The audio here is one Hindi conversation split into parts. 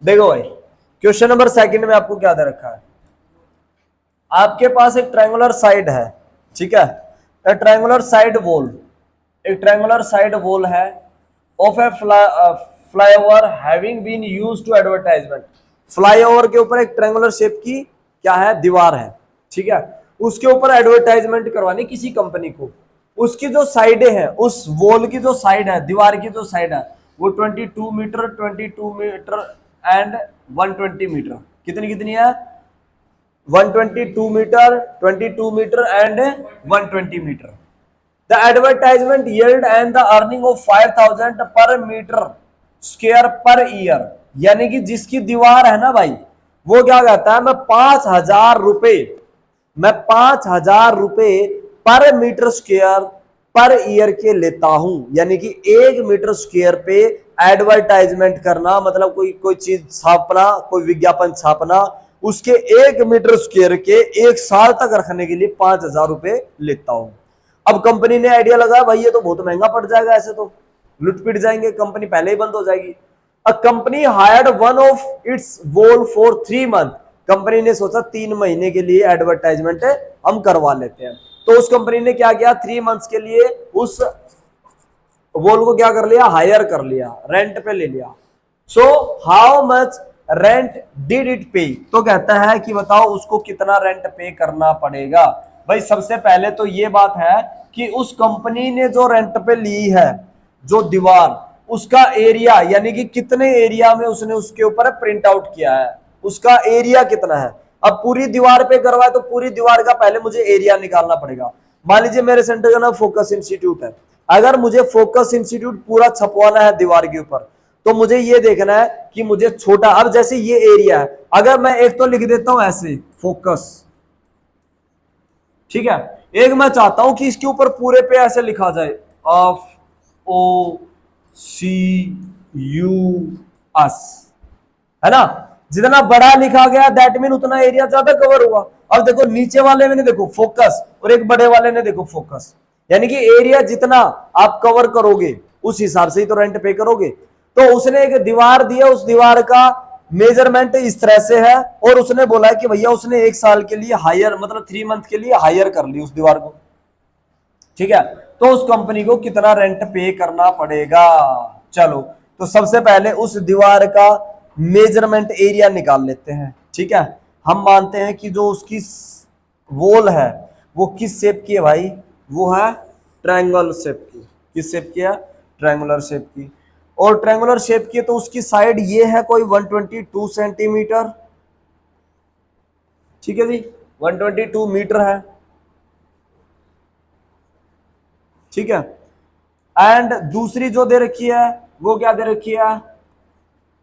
देखो भाई, क्वेश्चन नंबर सेकंड में आपको क्या दे रखा है। आपके पास एक ट्रायंगुलर साइड है, ठीक है, ट्रायंगुलर साइड वॉल, एक ट्रायंगुलर साइड वॉल है of a flyover having been used to advertisement. Flyover के ऊपर एक ट्रायंगुलर शेप की क्या है, दीवार है, ठीक है, उसके ऊपर एडवर्टाइजमेंट करवानी किसी कंपनी को। उसकी जो साइडें हैं, उस वॉल की जो साइड है, दीवार की जो साइड है, वो 22 मीटर, 22 मीटर एंड 120 मीटर, कितनी कितनी है, 122 metre, 22 metre and 120 metre. The advertisement yield and the earning of 5,000 per meter square per year। यानी कि जिसकी दीवार है ना भाई, वो क्या कहता है, मैं 5,000 रुपए, मैं 5,000 रुपए पर मीटर स्क्वायर पर ईयर के लेता हूं। यानी कि 1 मीटर स्क्वायर पे एडवर्टाइजमेंट करना, मतलब कोई चीज छापना, कोई विज्ञापन छापना, उसके 1 मीटर स्क्वायर के 1 साल तक रखने के लिए 5,000 रुपए लेता हूं। अब कंपनी ने आइडिया लगाया, भाई ये तो बहुत महंगा पड़ जाएगा, ऐसे तो लुट पिट जाएंगे, कंपनी पहले ही बंद हो जाएगी। A company hired one of its wall for 3 month. Company ने सोचा 3 महीने के लिए एडवर्टाइजमेंट हम करवा लेते हैं। तो उस कंपनी ने क्या किया, 3 मंथ्स के लिए उस वॉल को क्या कर लिया, हायर कर लिया, रेंट पे ले लिया। So how much rent did it पे। तो कहता है कि बताओ उसको कितना रेंट पे करना पड़ेगा। भाई सबसे पहले तो ये बात है कि उस कंपनी ने जो रेंट पे ली है जो दीवार, उसका एरिया, यानी कि कितने एरिया में उसने उसके ऊपर प्रिंट आउट किया है, उसका एरिया कितना है। अब पूरी दीवार पे करवाए तो पूरी दीवार का पहले मुझे एरिया निकालना पड़ेगा। मान लीजिए मेरे सेंटर का नाम फोकस इंस्टीट्यूट है, अगर मुझे फोकस इंस्टीट्यूट पूरा छपवाना है दीवार के ऊपर, तो मुझे ये देखना है कि मुझे छोटा, अब जैसे ये एरिया है, अगर मैं एक तो लिख देता हूं ऐसे फोकस, ठीक है, एक मैं चाहता हूं कि इसके ऊपर पूरे पे ऐसे लिखा जाए of O C U S, है ना, जितना बड़ा लिखा गया दैट मीन उतना एरिया ज्यादा कवर हुआ। अब देखो नीचे वाले में ने देखो फोकस और एक बड़े वाले ने देखो फोकस, यानी कि एरिया जितना आप कवर करोगे उस हिसाब से ही तो रेंट पे करोगे। तो उसने एक दीवार दिया, उस दीवार का मेजरमेंट इस तरह से है, और उसने बोला कि भैया उसने 1 साल के लिए हायर, मतलब 3 मंथ के लिए हायर कर ली उस दीवार को, ठीक है। तो उस कंपनी को कितना रेंट पे करना पड़ेगा। चलो तो सबसे पहले उस दीवार का मेजरमेंट एरिया निकाल लेते हैं, ठीक है। हम मानते हैं कि जो उसकी वॉल है वो किस शेप की है भाई, वो है ट्रायंगल शेप की। किस शेप की है, ट्रायंगुलर शेप की। और ट्रायंगुलर शेप की है तो उसकी साइड ये है कोई 122 सेंटीमीटर, ठीक है जी, 122 मीटर है, ठीक है। एंड दूसरी जो दे रखी है वो क्या दे रखी है,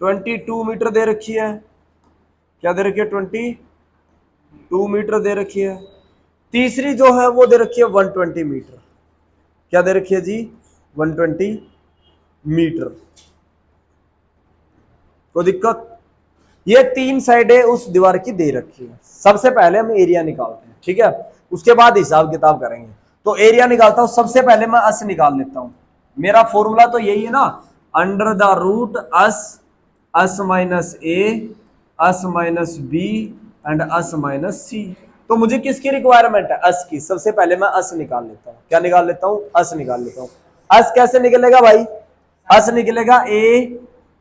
22 मीटर दे रखी है। क्या दे रखी है, 22 मीटर दे रखी है। तीसरी जो है वो दे रखी है 120 मीटर। क्या दे रखी है जी, 120 मीटर। कोई दिक्कत, ये 3 साइडें उस दीवार की दे रखी है। सबसे पहले हम एरिया निकालते हैं, ठीक है, उसके बाद हिसाब किताब करेंगे। तो एरिया निकालता हूं, सबसे पहले मैं अस निकाल लेता हूं। मेरा फॉर्मूला तो यही है ना, under the root s, s minus a, s minus b and s minus c. तो मुझे किसकी रिक्वायरमेंट है, अस की। सबसे पहले मैं अस निकाल लेता हूं। क्या निकाल लेता हूं, अस निकाल लेता हूं। अस कैसे निकलेगा भाई, अस निकलेगा a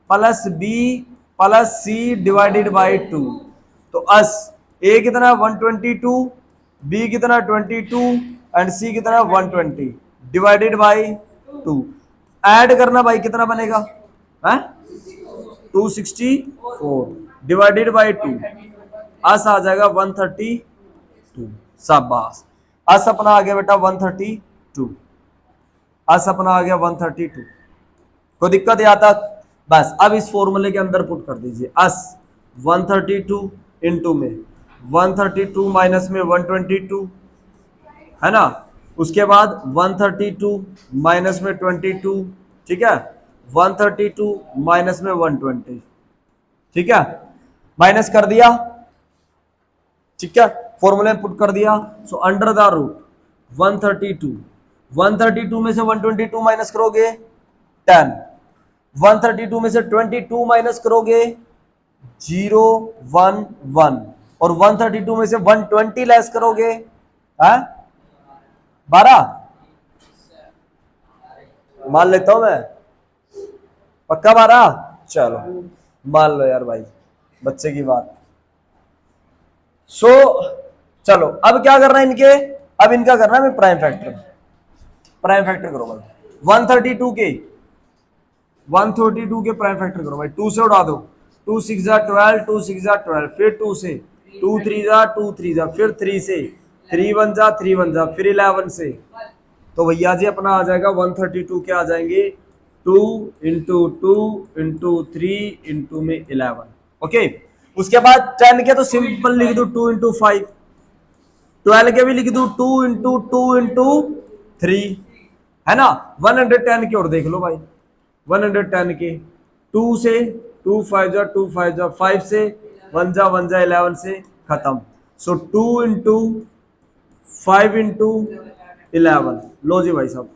plus b plus c divided by 2। तो अस ए कितना 122, बी कितना 22 एंड सी कितना 120 डिवाइडेड बाई 2। ऐड करना भाई, कितना बनेगा, है 264 डिवाइडेड बाई 2, अस आ जाएगा 132। शाबाश, अस अपना आ गया बेटा 132, अस अपना आ गया 132। कोई दिक्कत यहाँ तक, बस अब इस फॉर्मूले के अंदर पुट कर दीजिए। अस 132 इंटू में 132 माइनस में 122, है ना, उसके बाद 132 माइनस में 22, ठीक है, 132 माइनस में 120, ठीक है, माइनस कर दिया, ठीक है, फॉर्मूले पुट कर दिया। सो अंडर द रूट 132, 132 में से 122 माइनस करोगे 10, 132 में से 22 माइनस करोगे 011 और 132 में से 120 लेस करोगे, है 12 मान लेता हूं मैं, पक्का 12, चलो मान लो यार भाई, बच्चे की बात। सो चलो अब क्या करना है इनके, अब इनका करना है प्राइम फैक्टर। प्राइम फैक्टर करो भाई 132 के, 132 के प्राइम फैक्टर करो भाई, 2 से उड़ा दो, 2 6 जा 12, 2 6 जा 12, फिर 2 से, 2 3 जा 2 3 जा, फिर 3 से, 3 1 जा 3 1 जा, फिर 11 से, तो भैया जी अपना आ जाएगा 132 के आ जाएंगे 2 इंटू 2 इंटू 3 इंटू में 11। ओके, उसके बाद 10 के तो सिंपल लिख दो 2 इंटू 5, 12 के भी लिख दो 2 इंटू 2 इंटू 3, है ना। 110 के और देख लो भाई, 110 के 2 से, 2 5 जा 2 5 जा, 5 से 1 जा 1 जा 11 से खत्म। सो 2 इंटू 5 इंटू 11, लो जी भाई साहब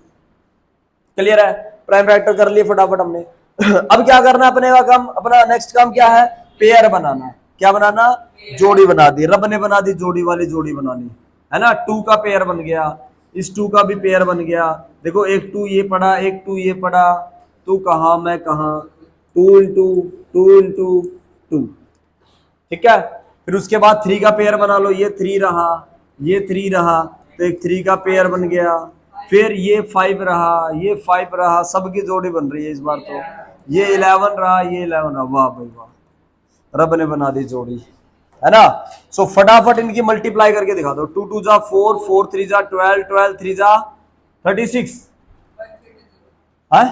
क्लियर है, प्राइम फैक्टर कर लिए फटाफट हमने। अब क्या करना है अपने का काम, अपना नेक्स्ट काम क्या है, पेयर बनाना। क्या बनाना, जोड़ी बना दी, रब ने बना दी जोड़ी वाली जोड़ी बनानी, है ना। 2 का पेयर बन गया, इस 2 का भी पेयर बन गया, देखो एक 2 ये पड़ा, एक 2 ये पड़ा, तू कहा मैं कहा, 2 इंटू 2 इंटू 2, ठीक है। फिर उसके बाद 3 का पेयर बना लो, ये 3 रहा, ये 3 रहा, तो एक 3 का पेयर बन गया, फिर ये 5 रहा, ये 5 रहा, सबकी जोड़ी बन रही है इस बार तो, ये 11 रहा, ये 11 रहा, वाह भाई वाह, रब ने बना दी जोड़ी, है ना। सो फटाफट इनकी मल्टीप्लाई करके दिखा दो, 2 2 जा 4, 4 3 जा 12, 12 3 जा 36, है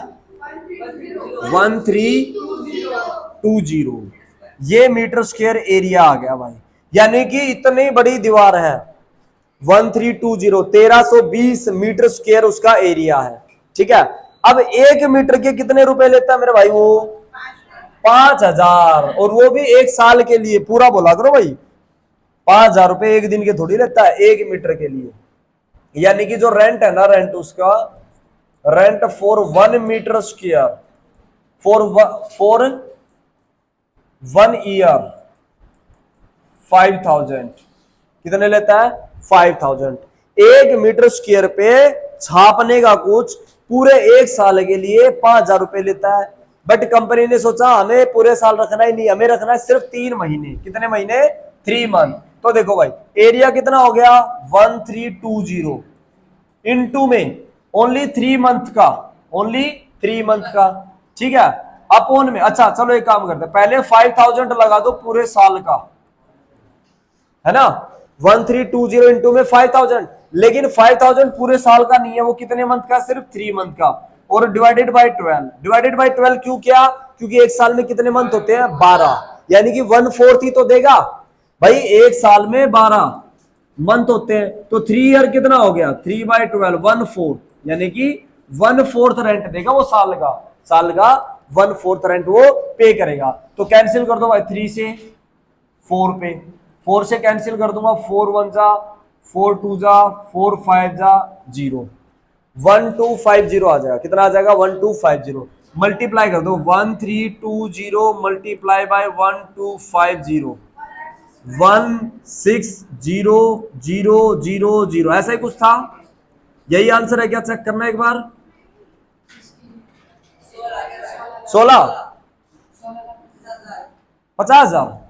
1320, ये मीटर स्क्वायर एरिया आ गया भाई, यानी कि इतनी बड़ी दीवार है 1320, 1320 मीटर स्क्वायर उसका एरिया है, ठीक है। अब 1 मीटर के कितने रुपए लेता है मेरे भाई, वो 5000, और वो भी 1 साल के लिए, पूरा बोला करो भाई, 5000 रुपए एक दिन के थोड़ी लेता है 1 मीटर के लिए, यानी कि जो रेंट है ना, रेंट उसका, rent for 1 metre square for 1 year 5000, कितने लेता है 5000, 1 मीटर स्क्वायर पे छापने का कुछ पूरे 1 साल के लिए 5000 रुपए लेता है। बट कंपनी ने सोचा हमें पूरे साल रखना ही नहीं, हमें रखना है सिर्फ 3 महीने, कितने महीने 3 मंथ। तो देखो भाई एरिया कितना हो गया 1320 इनटू में ओनली 3 मंथ का, ओनली 3 मंथ का, ठीक है, अपॉन में। अच्छा चलो एक काम करते हैं, पहले 5000 लगा दो पूरे साल का, है ना, 1320 इंटू में 5000, लेकिन 5000 पूरे साल का नहीं है, वो कितने मंथ का, सिर्फ 3 मंथ का, और डिवाइडेड बाय 12, डिवाइडेड बाय 12 क्यों किया, क्योंकि एक साल में कितने मंथ होते हैं 12, यानी कि 1/4 ही तो देगा भाई, एक साल में 12 मंथ होते हैं, तो 3 ईयर कितना हो गया 3/12, 1/4, यानी कि 1/4 रेंट देगा वो साल का, साल का 1/4 रेंट वो पे करेगा। तो कैंसिल कर दो भाई 3 से 4 पे, 4 से कैंसिल कर दूंगा, 4 1 जा 4 2 जा 4 5 जा 0, 1250 आ जाएगा, कितना आ जाएगा 1250, मल्टीप्लाई कर दो 1320 मल्टीप्लाई बाय 1250, 16000, ऐसा ही कुछ था, यही आंसर है क्या, चेक करना एक बार, 16 50,000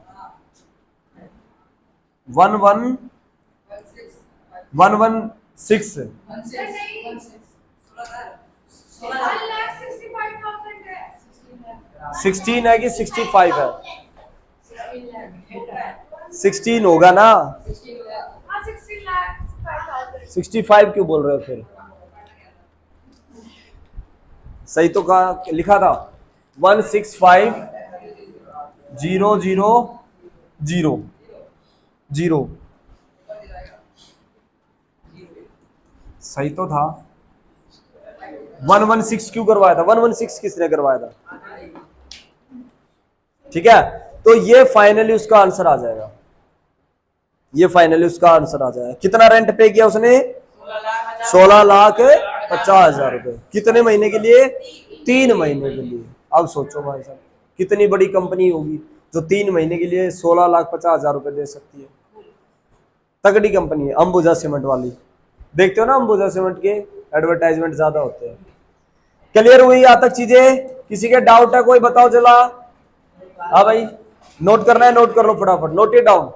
116 16 है कि 65 है, 16 होगा ना, 65 क्यों बोल रहे हो फिर, सही तो कहा, लिखा था 165,000 सही तो था, 116 क्यों करवाया था, 116 किसने करवाया था, ठीक है। तो ये फाइनली उसका आंसर आ जाएगा, ये फाइनली उसका आंसर आ जाएगा, कितना रेंट पे किया उसने 16,50,000 रुपए, कितने महीने के लिए 3 महीने के लिए। अब सोचो भाई साहब कितनी बड़ी कंपनी होगी जो 3 महीने के लिए 16,50,000 रुपए दे सकती है। तगड़ी कंपनी है अंबुजा सीमेंट वाली। देखते हो ना अंबुजा सीमेंट के एडवर्टाइजमेंट ज्यादा होते हैं। क्लियर हुई यहाँ तक चीजें? किसी के डाउट है कोई बताओ चला? हाँ भाई, नोट करना है, नोट कर लो फटाफट, नोट इट डाउन।